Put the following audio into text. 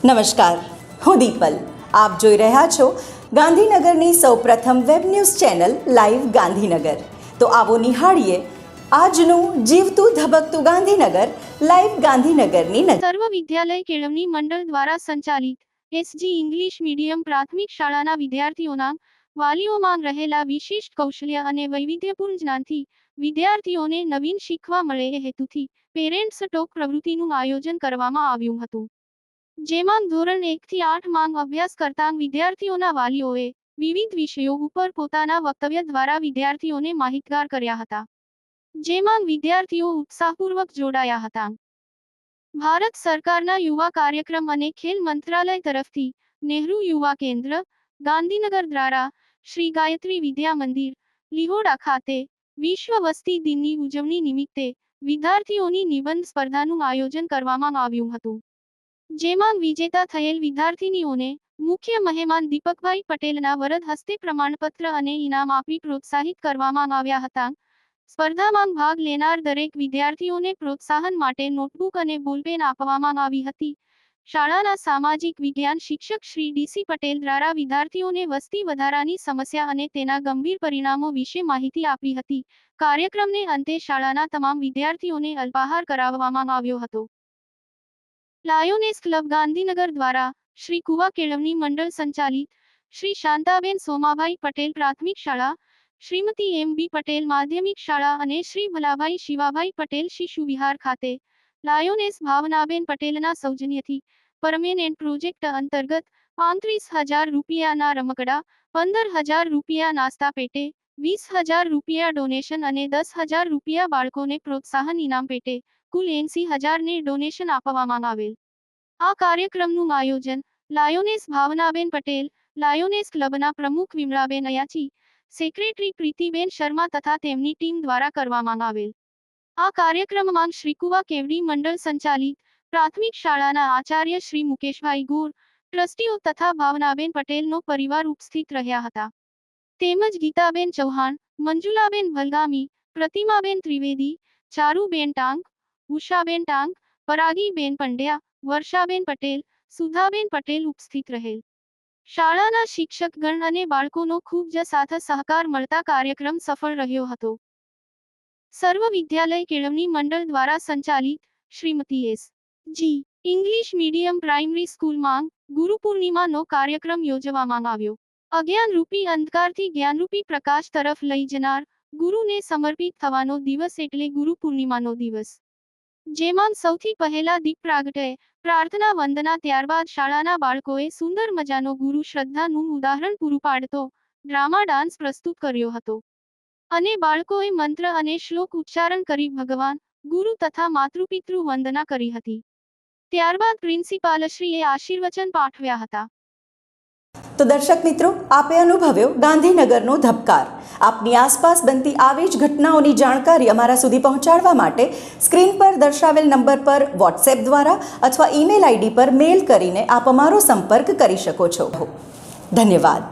નમસ્કાર, હું દીપલ. આપ જોઈ રહ્યા છો ગાંધીનગરની સૌપ્રથમ web news channel live Gandhinagar. તો આવો નિહાળીએ આજનું જીવતું ધબકતું ગાંધીનગર લાઈવ ગાંધીનગરની નજર. સર્વ વિદ્યાલય કેળવણી મંડળ દ્વારા સંચાલિત એસજી ઇંગ્લિશ મીડિયમ પ્રાથમિક શાળાના વિદ્યાર્થીઓના વાલીઓમાં રહેલા વિશિષ્ટ કૌશલ્ય અને વૈવિધ્યપૂર્ણ જ્ઞાનથી વિદ્યાર્થીઓને નવીન શીખવા મળે એ હેતુથી પેરેન્ટ્સ ટોક પ્રવૃત્તિનું આયોજન કરવામાં આવ્યું હતું, જેમાં ધોરણ 1 થી 8 માં અભ્યાસ કરતા વિદ્યાર્થીઓના વાલીઓએ વિવિધ વિષયો ઉપર પોતાના વક્તવ્ય દ્વારા વિદ્યાર્થીઓને માહિતગાર કર્યા હતા, જેમાં વિદ્યાર્થીઓ ઉત્સાહપૂર્વક જોડાયા હતા. ભારત સરકારના યુવા કાર્યક્રમ અને ખેલ મંત્રાલય તરફથી નહેરુ યુવા કેન્દ્ર, ગાંધીનગર દ્વારા શ્રી ગાયત્રી વિદ્યા મંદિર, લિહોડા ખાતે વિશ્વ વસ્તી દિનની ઉજવણી નિમિત્તે વિદ્યાર્થીઓની નિબંધ સ્પર્ધાનું આયોજન કરવામાં આવ્યું હતું, જેમાં વિજેતા થયેલ વિદ્યાર્થીનીઓને મુખ્ય મહેમાન દીપકભાઈ પટેલના વરદ હસ્તે પ્રમાણપત્ર અને ઇનામ આપી પ્રોત્સાહિત કરવામાં આવ્યા હતા. સ્પર્ધામાં ભાગ લેનાર દરેક વિદ્યાર્થીઓને પ્રોત્સાહન માટે નોટબુક અને બોલપેન આપવામાં આવી હતી. શાળાના સામાજિક વિજ્ઞાન શિક્ષક શ્રી ડીસી પટેલ દ્વારા વિદ્યાર્થીઓને વસ્તી વધારાની સમસ્યા અને તેના ગંભીર પરિણામો વિશે માહિતી આપી હતી. કાર્યક્રમને અંતે શાળાના તમામ વિદ્યાર્થીઓને અલ્પાહાર કરાવવામાં આવ્યો હતો. લાયોનેસ ક્લબ ગાંધીનગર દ્વારા શ્રી કુવા કેળવણી મંડળ સંચાલિત શ્રી શાંતાબેન સોમાભાઈ પટેલ પ્રાથમિક શાળા, શ્રીમતી એમ બી પટેલ માધ્યમિક શાળા અને શ્રી ભલાભાઈ શિવાભાઈ પટેલ શિશુ વિહાર ખાતે લાયોનેસ ભાવનાબેન પટેલના સૌજન્યથી પરમેનન્ટ પ્રોજેક્ટ અંતર્ગત 35,000 રૂપિયાના રમકડા, 15,000 રૂપિયા નાસ્તા પેટે, 20,000 રૂપિયા ડોનેશન અને 10,000 રૂપિયા બાળકોને પ્રોત્સાહન ઇનામ પેટે કુલ 80,000 ને ડોનેશન આપવામાં આવેલ. આ કાર્યક્રમનું આયોજન લાયોનેસ ભાવનાબેન પટેલ, લાયોનેસ ક્લબના પ્રમુખ વિમળાબેન અયાચી, સેક્રેટરી પ્રીતિબેન શર્મા તથા તેમની ટીમ દ્વારા કરવામાં આવેલ. આ કાર્યક્રમમાં શ્રી કુવા કેળવણી મંડળ સંચાલિત પ્રાથમિક શાળાના આચાર્ય શ્રી મુકેશભાઈ ગોર, ટ્રસ્ટીઓ તથા ભાવનાબેન પટેલનો પરિવાર ઉપસ્થિત રહ્યા હતા, તેમજ ગીતાબેન ચૌહાણ, મંજુલાબેન ભલગામી, પ્રતિમાબેન ત્રિવેદી, ચારુબેન ટાંક, ઉષાબેન ટાંક, પરાગીબેન પંડ્યા, વર્ષાબેન પટેલ, સુધાબેન પટેલ ઉપસ્થિત રહેલ. શાળાના શિક્ષકગણ અને બાળકોનો ખૂબ જ સાથ સહકાર મળતા કાર્યક્રમ સફળ રહ્યો હતો. સર્વ વિદ્યાલય કેળવણી મંડળ દ્વારા સંચાલિત શ્રીમતી એસ. જી. ઇંગ્લિશ મીડિયમ પ્રાઇમરી સ્કૂલમાં ગુરુ પૂર્ણિમાનો કાર્યક્રમ યોજવામાં આવ્યો. અજ્ઞાનરૂપી અંધકારથી જ્ઞાનરૂપી પ્રકાશ તરફ લઈ જનાર ગુરુને સમર્પિત થવાનો દિવસ એટલે ગુરુ પૂર્ણિમાનો દિવસ, જેમાં સૌથી પહેલા દીપ પ્રાગટે, પ્રાર્થના વંદના, ત્યારબાદ શાળાના બાળકોએ સુંદર મજાનો ગુરુ શ્રદ્ધાનું ઉદાહરણ પૂરું પાડતો ડ્રામા ડાન્સ પ્રસ્તુત કર્યો હતો અને બાળકોએ મંત્ર અને શ્લોક ઉચ્ચારણ કરી ભગવાન, ગુરુ તથા માતૃપિતૃ વંદના કરી હતી. ત્યારબાદ પ્રિન્સિપાલશ્રીએ આશીર્વચન પાઠવ્યા હતા. તો દર્શક મિત્રો, આપે અનુભવ્યો ગાંધીનગરનો ધબકાર. આપની આસપાસ બનતી આવી જ ઘટનાઓની જાણકારી અમારા સુધી પહોંચાડવા માટે સ્ક્રીન પર દર્શાવેલ નંબર પર વોટ્સએપ દ્વારા અથવા ઈમેલ આઈડી પર મેલ કરીને આપ અમારો સંપર્ક કરી શકો છો. ધન્યવાદ.